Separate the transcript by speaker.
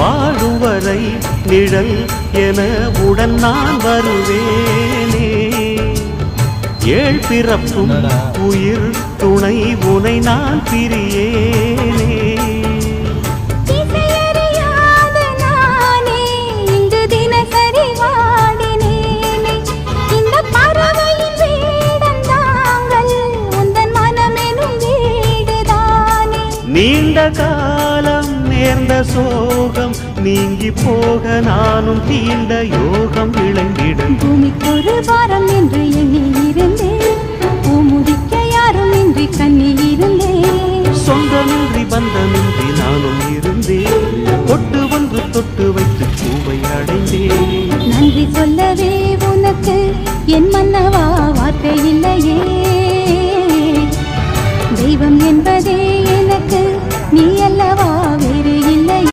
Speaker 1: வாழும் வரை நிழல் என உடன் நான் வருவேனே. ஏழ் பிறப்பும் உயிர் துணை உனை நான் பிரியேனே. நீண்ட காலம் நேர்ந்த சோகம் நீங்கி போக நானும் தீண்ட யோகம் விளங்கிடும்.
Speaker 2: பூமிக்கொரு வாரம் என்று எண்ணி இருந்தேன், பூமுடிக்க யாரும் இன்றி கண்ணி இருந்தேன்.
Speaker 1: சொந்தமின்றி பந்தமின்றி நானும் இருந்தேன்.